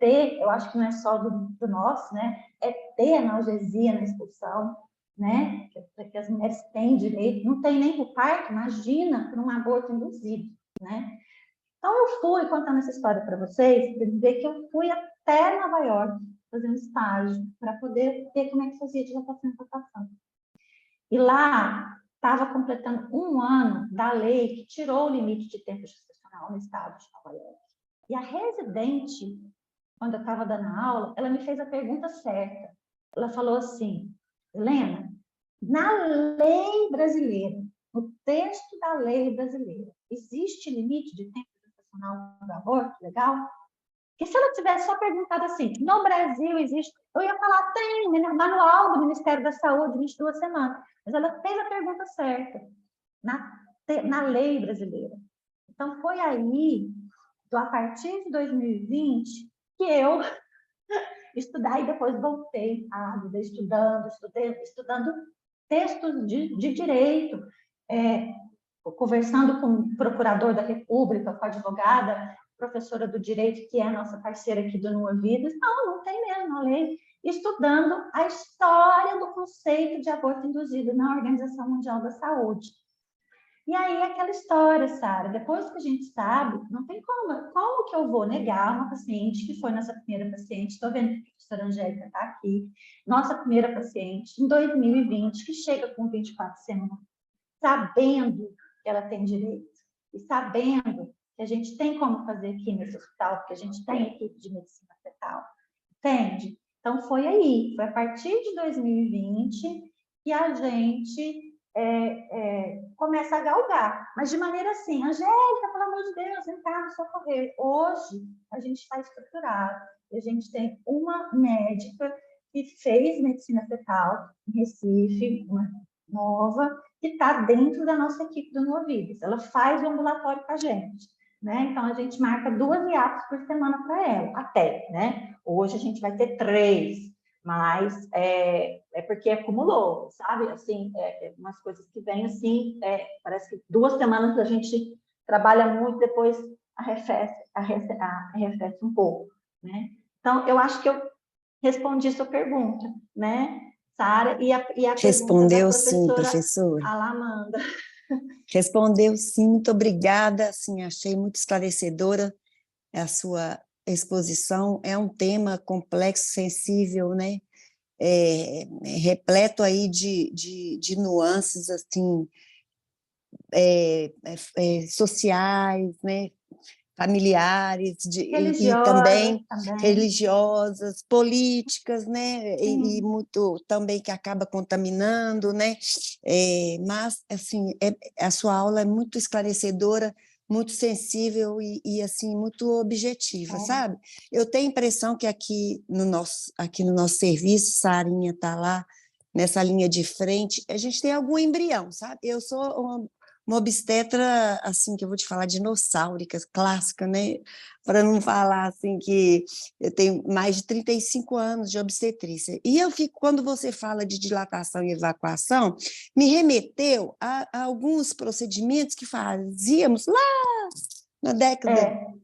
eu acho que não é só do nosso, né? Ter analgesia na expulsão, né? Que as mulheres têm direito, não tem nem para o parto, imagina, para um aborto induzido, né? Então, eu fui contando essa história para vocês, para dizer que eu fui até Nova York fazendo estágio, para poder ver como é que fazia dilatação e evacuação. E lá, estava completando 1 ano da lei que tirou o limite de tempo gestacional no estado de Nova York. E a residente, quando eu estava dando aula, ela me fez a pergunta certa. Ela falou assim, Helena, na lei brasileira, no texto da lei brasileira, existe limite de tempo gestacional para aborto legal? Porque se ela tivesse só perguntado assim, no Brasil existe, eu ia falar, tem, no manual do Ministério da Saúde, 22 semanas. Mas ela fez a pergunta certa, na lei brasileira. Então, foi aí, a partir de 2020, que eu estudar e depois voltei à vida, estudando textos de direito, conversando com o procurador da República, com a advogada, professora do direito, que é a nossa parceira aqui do Nua Vidas. Não tem mesmo a lei. Estudando a história do conceito de aborto induzido na Organização Mundial da Saúde. E aí, aquela história, Sara, depois que a gente sabe, não tem como que eu vou negar uma paciente que foi nossa primeira paciente, estou vendo que a professora Angélica está aqui, nossa primeira paciente, em 2020, que chega com 24 semanas, sabendo que ela tem direito, e sabendo que a gente tem como fazer aqui nesse hospital, porque a gente tem equipe de medicina fetal, entende? Então, foi a partir de 2020 que a gente começa a galgar, mas de maneira assim, Angélica, pelo amor de Deus, vem cá me socorrer. Hoje, a gente está estruturado, a gente tem uma médica que fez medicina fetal em Recife, uma nova, que está dentro da nossa equipe do Novidas. Ela faz o ambulatório com a gente, né? Então, a gente marca 2 IAPs por semana para ela, até, né? Hoje a gente vai ter 3, mas é porque acumulou, sabe? Assim, umas coisas que vêm assim, parece que 2 semanas a gente trabalha muito, depois arrefece um pouco, né? Então, eu acho que eu respondi sua pergunta, né, Sara, e a pergunta da Respondeu sim, professora professora. Alamanda. Respondeu sim, muito obrigada. Assim, achei muito esclarecedora a sua exposição. É um tema complexo, sensível, né? Repleto aí de nuances assim, sociais, né? Familiares e Religiosas também também. religiosas, políticas, né? E Sim, muito também que acaba contaminando, né? Mas assim, a sua aula é muito esclarecedora, muito sensível e assim muito objetiva, sabe? Eu tenho a impressão que aqui no nosso serviço, Sarinha está lá nessa linha de frente, a gente tem algum embrião, sabe? Eu sou uma obstetra, assim, que eu vou te falar, dinossáurica, clássica, né? Para não falar, assim, que eu tenho mais de 35 anos de obstetrícia. E eu fico, quando você fala de dilatação e evacuação, me remeteu a alguns procedimentos que fazíamos lá na década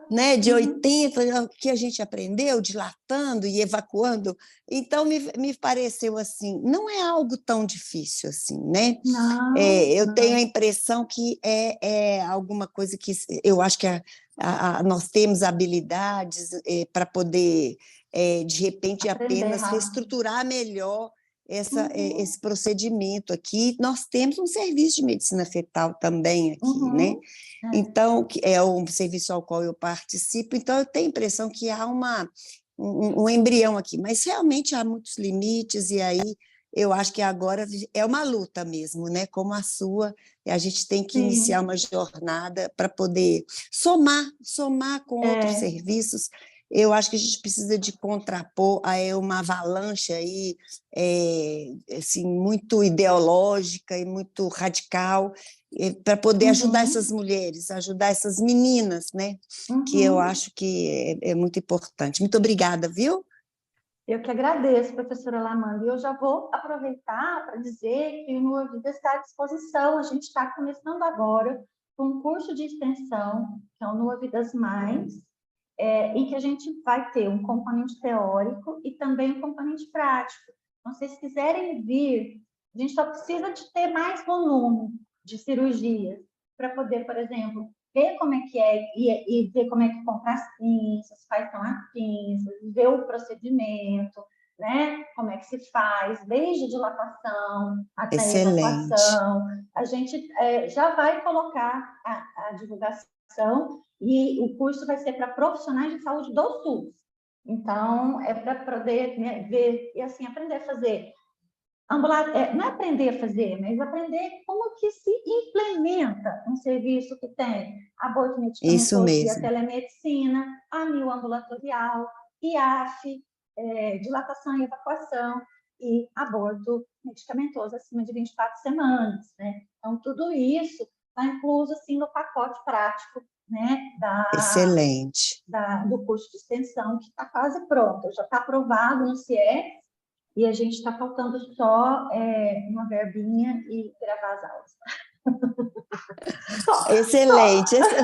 né, de 80, que a gente aprendeu, dilatando e evacuando. Então, me pareceu assim, não é algo tão difícil assim, né? não, Eu tenho a não. impressão que é alguma coisa que eu acho que nós temos habilidades para poder, de repente, Aprender apenas rápido. reestruturar melhor esse procedimento aqui. Nós temos um serviço de medicina fetal também aqui, né? Então, é um serviço ao qual eu participo, então eu tenho a impressão que há um embrião aqui, mas realmente há muitos limites, e aí eu acho que agora é uma luta mesmo, né? Como a sua, a gente tem que iniciar Sim, uma jornada para poder somar com outros serviços. Eu acho que a gente precisa de contrapor a uma avalanche aí, assim, muito ideológica e muito radical, para poder ajudar essas mulheres, ajudar essas meninas, né? Que eu acho que é muito importante. Muito obrigada, viu? Eu que agradeço, professora Lamanda. E eu já vou aproveitar para dizer que o Nua Vida está à disposição. A gente está começando agora com um curso de extensão, que é o Nua Vidas Mais, em que a gente vai ter um componente teórico e também um componente prático. Então, se vocês quiserem vir, a gente só precisa de ter mais volume de cirurgias para poder, por exemplo, ver como é que é e ver como é que compra as pinças, quais são as pinças, ver o procedimento, né? Como é que se faz, desde dilatação até a Excelente. evacuação. A gente já vai colocar a divulgação e o curso vai ser para profissionais de saúde do SUS. Então, é para poder, né, ver e assim aprender a fazer não é aprender a fazer, mas aprender como que se implementa um serviço que tem aborto Isso medicamentoso via mesmo. telemedicina, anil ambulatorial, IAF, dilatação e evacuação e aborto medicamentoso acima de 24 semanas, né? Então, tudo isso está incluso assim no pacote prático, né, Excelente. do curso de extensão, que está quase pronto, já está aprovado no CIE, e a gente está faltando só uma verbinha e gravar as aulas. Excelente. Esse é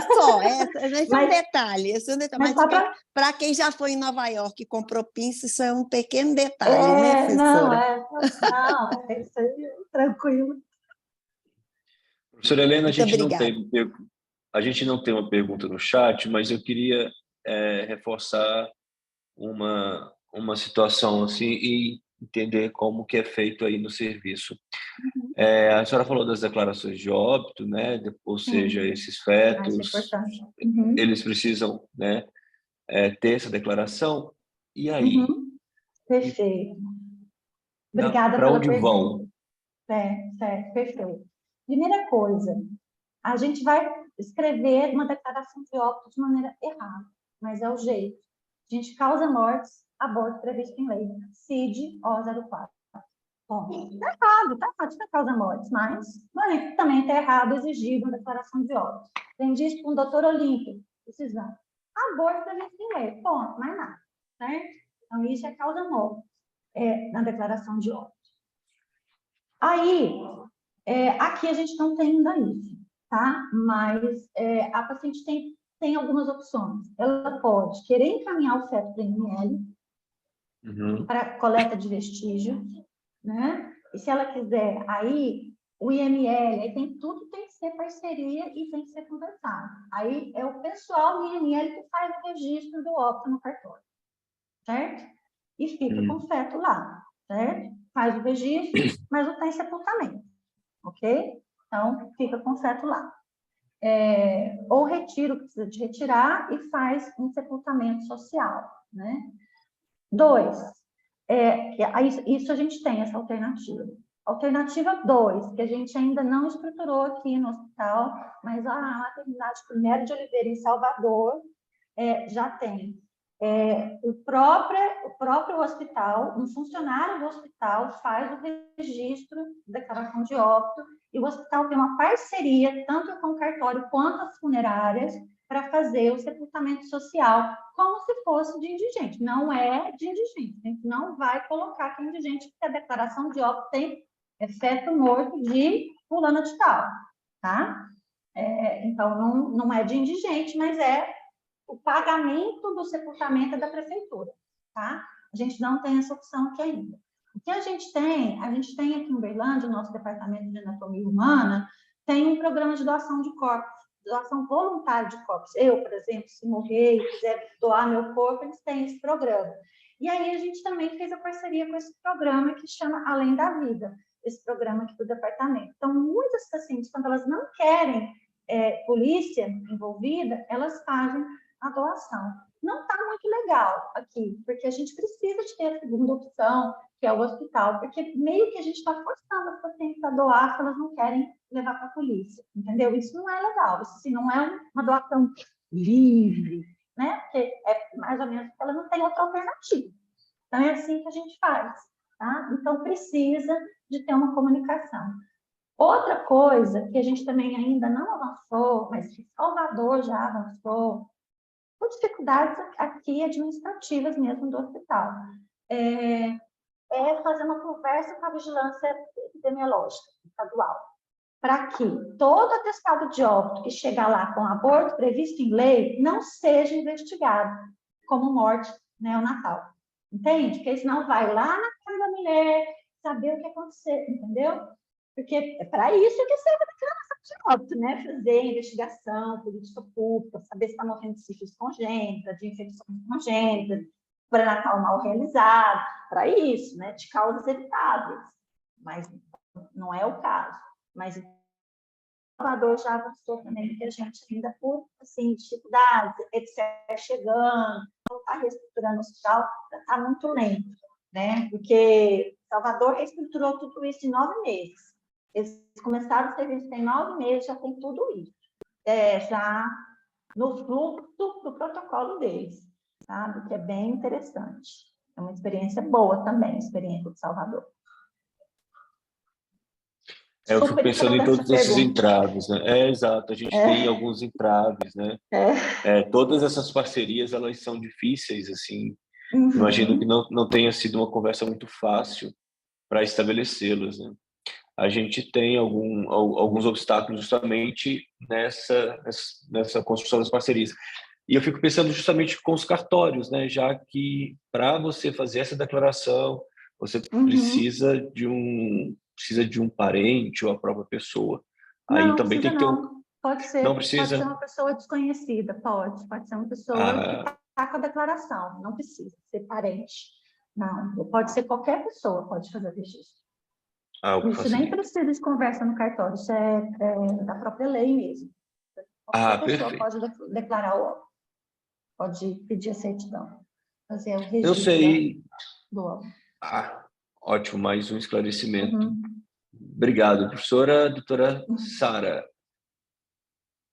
um Mas, detalhe, mas mas só para... para quem já foi em Nova York e comprou pinça, isso é um pequeno detalhe, né, Não, professora? é isso aí, tranquilo. Professora Helena, Muito obrigada. a gente não tem uma pergunta no chat, mas eu queria reforçar uma situação assim e entender como que é feito aí no serviço. A senhora falou das declarações de óbito, né? Ou seja, Sim, esses acho fetos, importante. Uhum, eles precisam, né, ter essa declaração. E aí? uhum, perfeito. Obrigada Para pela onde vão? pergunta. Certo, perfeito. Primeira coisa, a gente vai escrever uma declaração de óbito de maneira errada, mas é o jeito. A gente causa mortes, aborto previsto em lei, CID O04. Bom, tá errado, isso não causa mortes, mas também está errado exigir uma declaração de óbito. Aprendi isso com o doutor Olímpio, precisando. Aborto previsto em lei, ponto, mais nada, certo? Então, isso é causa morte na declaração de óbito. Aí, aqui a gente não tem ainda isso, tá? Mas a paciente tem algumas opções. Ela pode querer encaminhar o feto para IML, para coleta de vestígios, né? E se ela quiser, aí o IML, aí tudo tem que ser parceria e tem que ser conversado. Aí é o pessoal do IML que faz o registro do óbito no cartório, certo? E fica com o feto lá, certo? Faz o registro, mas não tem sepultamento, ok? Então, fica com o feto lá. Ou retira o que precisa de retirar e faz um sepultamento social, né? 2, isso a gente tem essa alternativa. Alternativa 2, que a gente ainda não estruturou aqui no hospital, mas a maternidade Primeiro de Oliveira, em Salvador, já tem. O próprio hospital, um funcionário do hospital faz o registro da declaração de óbito, e o hospital tem uma parceria, tanto com o cartório quanto as funerárias, para fazer o sepultamento social, como se fosse de indigente. Não é de indigente, a gente não vai colocar que é indigente, porque a declaração de óbito tem feto morto de fulano de tal, tá? Então, não é de indigente, mas o pagamento do sepultamento é da prefeitura, tá? A gente não tem essa opção aqui ainda. O que a gente tem aqui em Uberlândia, o nosso departamento de anatomia humana, tem um programa de doação de corpos, doação voluntária de corpos. Eu, por exemplo, se morrer e quiser doar meu corpo, eles têm esse programa. E aí a gente também fez a parceria com esse programa que chama Além da Vida, esse programa aqui do departamento. Então, muitas pacientes, quando elas não querem polícia envolvida, elas fazem a doação. Não está muito legal aqui, porque a gente precisa de ter a segunda opção, que é o hospital, porque meio que a gente está forçando as pacientes a doar se elas não querem levar para a polícia, entendeu? Isso não é legal, isso não é uma doação livre, né? Porque é mais ou menos porque ela não tem outra alternativa. Então, é assim que a gente faz, tá? Então, precisa de ter uma comunicação. Outra coisa que a gente também ainda não avançou, mas que Salvador já avançou, com dificuldades aqui administrativas mesmo do hospital, fazer uma conversa com a vigilância epidemiológica estadual, para que todo atestado de óbito que chegar lá com aborto previsto em lei não seja investigado como morte neonatal. Entende? Porque senão vai lá na casa da mulher saber o que aconteceu, entendeu? Porque é para isso que serve a declaração de óbito, né? Fazer investigação, política pública, saber se está morrendo de sífilis congênita, de infecções congênitas, pré-natal mal realizado, para isso, né? De causas evitáveis. Mas não é o caso. Mas Salvador já avançou também, porque a gente ainda, por assim, dificuldades, etc., chegando, não está reestruturando o hospital, está muito lento, né? Porque Salvador reestruturou tudo isso em 9 meses. Eles começaram o serviço tem 9 meses, já tem tudo isso. Já no fluxo do protocolo deles, sabe? Que é bem interessante. É uma experiência boa também, a experiência de Salvador. Eu fico Super pensando em importante a todos esses pergunta. entraves, né? Exato, a gente tem alguns entraves, né? Todas essas parcerias, elas são difíceis, assim. Imagino que não tenha sido uma conversa muito fácil para estabelecê-las, né? A gente tem alguns obstáculos justamente nessa construção das parcerias. E eu fico pensando justamente com os cartórios, né? Já que para você fazer essa declaração, você precisa de um parente ou a própria pessoa. Aí Não, também precisa tem que ter não. Pode Não ser precisa? uma pessoa desconhecida, pode ser uma pessoa que está com a declaração, não precisa ser parente. Não, pode ser qualquer pessoa, pode fazer registro. Ah, o que Isso nem facilita. precisa de conversa no cartório, isso é da própria lei mesmo. Ah, Qualquer pessoa perfeito. pode declarar o óbito, pode pedir a certidão, fazer o Eu registro sei. do óbito. Ah, ótimo, mais um esclarecimento. Uhum. Obrigado, professora. Doutora Sara,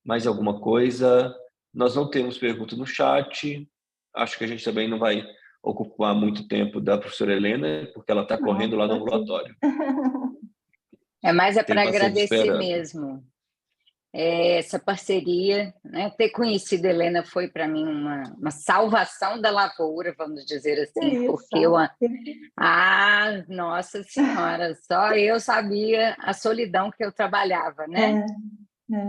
mais alguma coisa? Nós não temos pergunta no chat. Acho que a gente também não vai ocupar muito tempo da professora Helena, porque ela está Não, correndo lá no tô aqui. ambulatório. É Tem para paciente agradecer esperando. mesmo. Essa parceria, né? Ter conhecido a Helena foi para mim uma salvação da lavoura, vamos dizer Que assim, isso, porque nossa senhora, só eu sabia a solidão que eu trabalhava, né?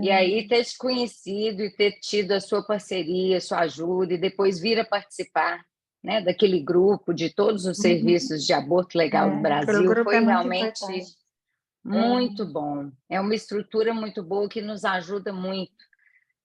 E aí ter te conhecido e ter tido a sua parceria, sua ajuda, e depois vir a participar, né, daquele grupo de todos os serviços de aborto legal do aquele Brasil grupo é foi muito realmente importante. muito bom. É uma estrutura muito boa que nos ajuda muito,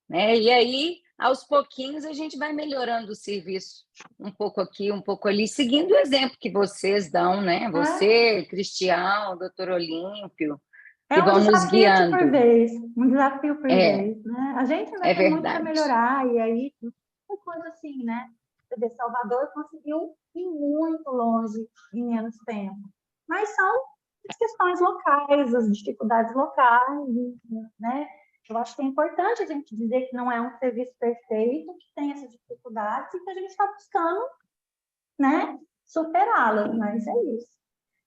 né? E aí, aos pouquinhos, a gente vai melhorando o serviço, um pouco aqui, um pouco ali, seguindo o exemplo que vocês dão, né? Você, Cristiano, doutor Olímpio, que É um vão nos desafio por guiando. vez, um desafio por É, vez, né? A gente ainda é tem muito para verdade. melhorar, e aí, uma coisa assim, né? Você vê, Salvador conseguiu ir muito longe em menos tempo. Mas são as questões locais, as dificuldades locais, né? Eu acho que é importante a gente dizer que não é um serviço perfeito, que tem essas dificuldades e que a gente está buscando, né, superá-las, mas é isso.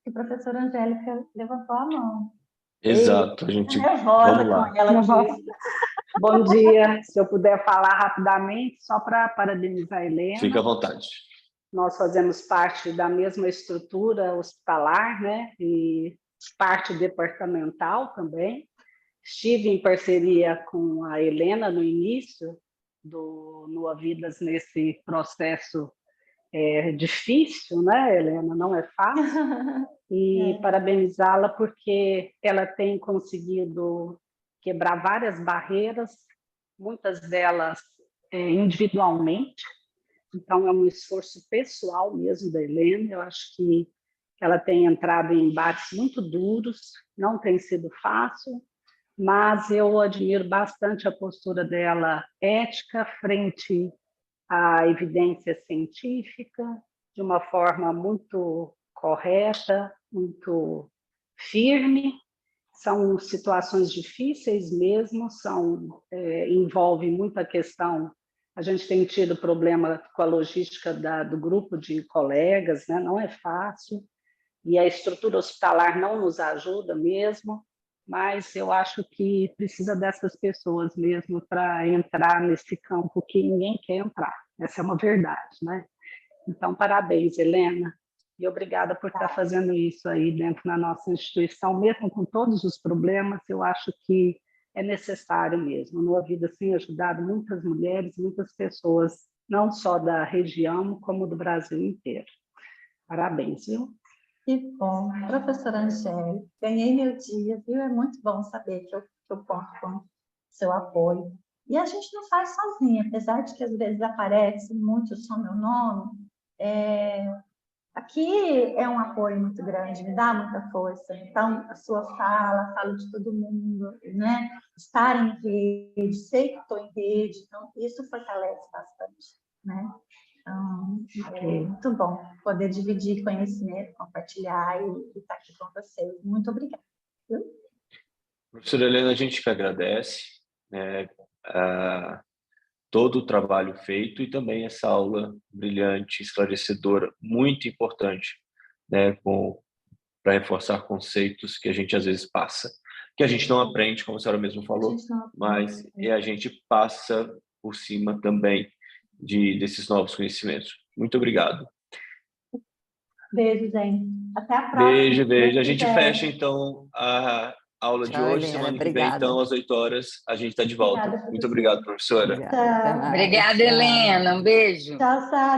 A professora Angélica levantou a mão. Exato, a Tô gente. nervosa Vamos com lá. ela Bom, aqui. bom dia. Se eu puder falar rapidamente, só para parabenizar a Fica à Helena. vontade. Nós fazemos parte da mesma estrutura hospitalar, né? E parte departamental também. Estive em parceria com a Helena no início do Nua Vidas nesse processo difícil, né, Helena? Não é fácil. E parabenizá-la porque ela tem conseguido quebrar várias barreiras, muitas delas individualmente. Então, é um esforço pessoal mesmo da Helena. Eu acho que ela tem entrado em embates muito duros, não tem sido fácil, mas eu admiro bastante a postura dela ética frente à evidência científica, de uma forma muito correta, muito firme. São situações difíceis mesmo, envolve muita questão. A gente tem tido problema com a logística do grupo de colegas, né? Não é fácil, e a estrutura hospitalar não nos ajuda mesmo, mas eu acho que precisa dessas pessoas mesmo para entrar nesse campo que ninguém quer entrar. Essa é uma verdade, né? Então, parabéns, Helena, e obrigada por estar fazendo isso aí dentro da nossa instituição, mesmo com todos os problemas. Eu acho que é necessário mesmo. No Vida tem ajudado muitas mulheres, muitas pessoas, não só da região, como do Brasil inteiro. Parabéns, viu? Que bom. Professora Angélica, ganhei meu dia, viu? É muito bom saber que eu conto com seu apoio. E a gente não faz sozinha, apesar de que às vezes aparece muito só meu nome. Aqui é um apoio muito grande, me dá muita força. Então, a sua fala, a fala de todo mundo, né? Estar em rede, sei que estou em rede, então isso fortalece bastante, né? Então, é muito bom poder dividir conhecimento, compartilhar e estar aqui com vocês. Muito obrigada. Viu? Professora Helena, a gente que agradece, né, todo o trabalho feito e também essa aula brilhante, esclarecedora, muito importante, né, para reforçar conceitos que a gente às vezes passa, que a gente não aprende, como a senhora mesmo falou, mas a gente passa por cima também desses novos conhecimentos. Muito obrigado. Beijo, gente. Até a próxima. Beijo, beijo. A Se gente quiser. fecha, então, a aula de Tchau, hoje. Helena. Semana que vem, Obrigada. então, às 8 horas, a gente está de volta. Obrigada, Muito professora. obrigado, professora. Obrigada. Até mais. Obrigada, Tchau. Helena. Um beijo. Tchau, Sara.